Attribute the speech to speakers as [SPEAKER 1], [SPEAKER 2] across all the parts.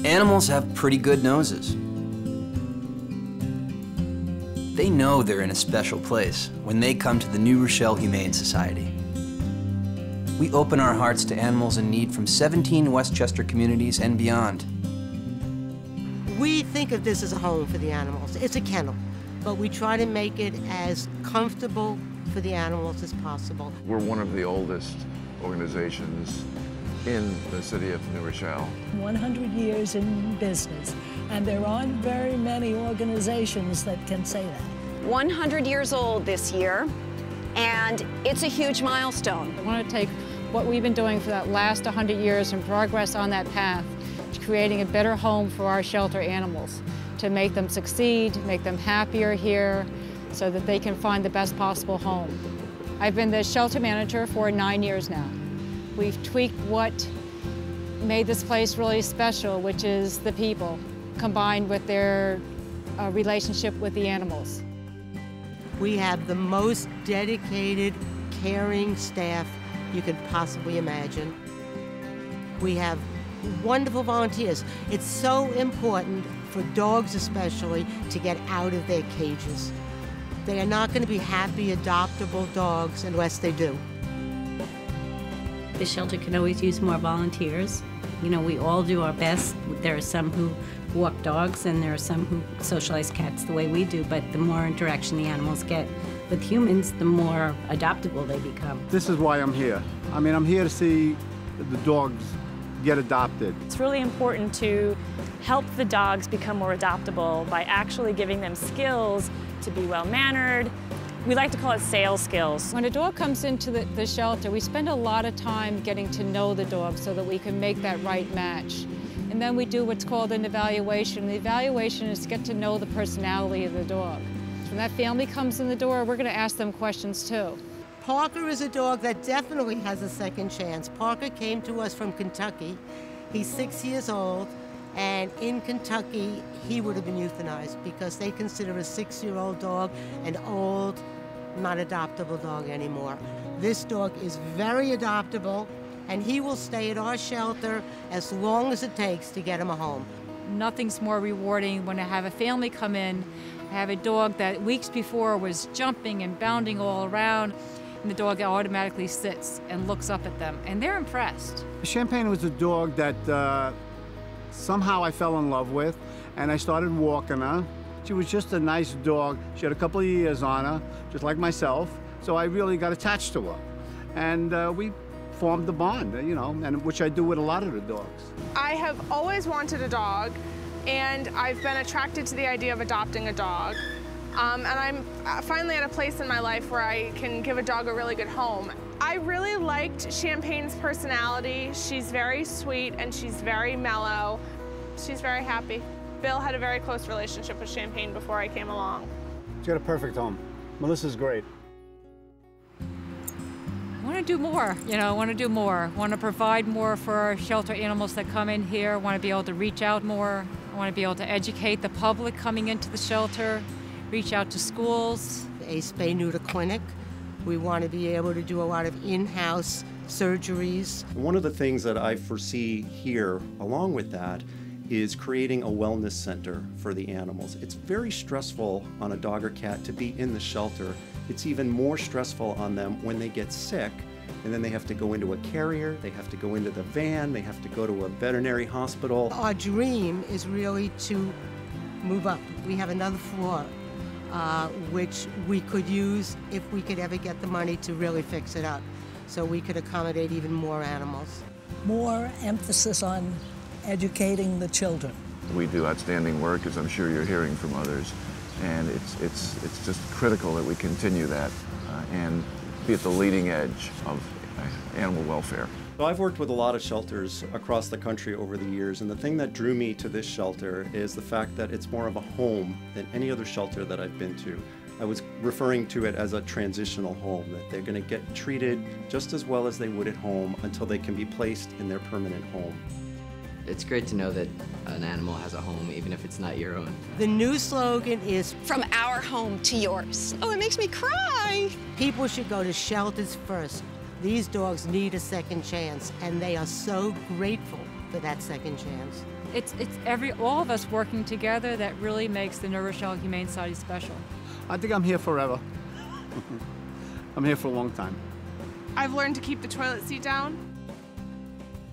[SPEAKER 1] Animals have pretty good noses. They know they're in a special place when they come to the new Rochelle Humane Society. We open our hearts to animals in need from 17 Westchester communities and beyond.
[SPEAKER 2] We think of this as a home for the animals. It's a kennel, but we try to make it as comfortable for the animals as possible.
[SPEAKER 3] We're one of the oldest organizations in the city of New Rochelle.
[SPEAKER 4] 100 years in business, and there aren't very many organizations that can say that.
[SPEAKER 5] 100 years old this year, and it's a huge milestone.
[SPEAKER 6] I want to take what we've been doing for that last 100 years and progress on that path to creating a better home for our shelter animals, to make them succeed, make them happier here, so that they can find the best possible home. I've been the shelter manager for 9 years now. We've tweaked what made this place really special, which is the people, combined with their relationship with the animals.
[SPEAKER 2] We have the most dedicated, caring staff you could possibly imagine. We have wonderful volunteers. It's so important for dogs especially to get out of their cages. They are not going to be happy, adoptable dogs unless they do.
[SPEAKER 7] The shelter can always use more volunteers. You know, we all do our best. There are some who walk dogs and there are some who socialize cats the way we do, but the more interaction the animals get with humans, the more adoptable they become.
[SPEAKER 8] This is why I'm here. I mean, I'm here to see the dogs get adopted.
[SPEAKER 9] It's really important to help the dogs become more adoptable by actually giving them skills to be well-mannered. We like to call it sales skills.
[SPEAKER 6] When a dog comes into the shelter, we spend a lot of time getting to know the dog so that we can make that right match. And then we do what's called an evaluation. The evaluation is to get to know the personality of the dog. When that family comes in the door, we're going to ask them questions too.
[SPEAKER 2] Parker is a dog that definitely has a second chance. Parker came to us from Kentucky. He's 6 years old, and in Kentucky, he would have been euthanized because they consider a 6-year-old dog an old, not adoptable dog anymore. This dog is very adoptable, and he will stay at our shelter as long as it takes to get him a home.
[SPEAKER 6] Nothing's more rewarding when I have a family come in. I have a dog that weeks before was jumping and bounding all around, and the dog automatically sits and looks up at them, and they're impressed.
[SPEAKER 8] Champagne was a dog that somehow I fell in love with, and I started walking her. She was just a nice dog. She had a couple of years on her, just like myself, so I really got attached to her. And we formed the bond, you know, and which I do with a lot of the dogs.
[SPEAKER 10] I have always wanted a dog, and I've been attracted to the idea of adopting a dog. And I'm finally at a place in my life where I can give a dog a really good home. I really liked Champagne's personality. She's very sweet and she's very mellow. She's very happy. Bill had a very close relationship with Champagne before I came along.
[SPEAKER 8] She's got a perfect home. Melissa's great.
[SPEAKER 6] I want to do more, you know, I want to do more. I want to provide more for our shelter animals that come in here. I want to be able to reach out more. I want to be able to educate the public coming into the shelter, reach out to schools.
[SPEAKER 2] A spay-neuter clinic. We want to be able to do a lot of in-house surgeries.
[SPEAKER 11] One of the things that I foresee here, along with that, is creating a wellness center for the animals. It's very stressful on a dog or cat to be in the shelter. It's even more stressful on them when they get sick, and then they have to go into a carrier, they have to go into the van, they have to go to a veterinary hospital.
[SPEAKER 2] Our dream is really to move up. We have another floor, which we could use if we could ever get the money to really fix it up, so we could accommodate even more animals.
[SPEAKER 4] More emphasis on educating the children.
[SPEAKER 3] We do outstanding work, as I'm sure you're hearing from others, and it's just critical that we continue that and be at the leading edge of animal welfare.
[SPEAKER 11] So I've worked with a lot of shelters across the country over the years, and the thing that drew me to this shelter is the fact that it's more of a home than any other shelter that I've been to. I was referring to it as a transitional home, that they're going to get treated just as well as they would at home until they can be placed in their permanent home.
[SPEAKER 12] It's great to know that an animal has a home, even if it's not your own.
[SPEAKER 2] The new slogan is,
[SPEAKER 5] From our home to yours. Oh, it makes me cry.
[SPEAKER 2] people should go to shelters first. These dogs need a second chance, and they are so grateful for that second chance.
[SPEAKER 6] it's all of us working together that really makes the New Rochelle Humane Society special.
[SPEAKER 8] I think I'm here forever. I'm here for a long time.
[SPEAKER 10] I've learned to keep the toilet seat down.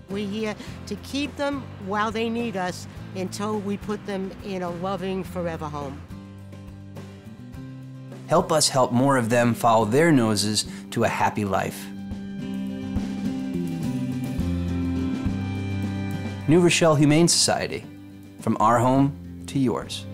[SPEAKER 2] We're here to keep them while they need us until we put them in a loving forever home.
[SPEAKER 1] Help us help more of them follow their noses to a happy life. New Rochelle Humane Society, from our home to yours.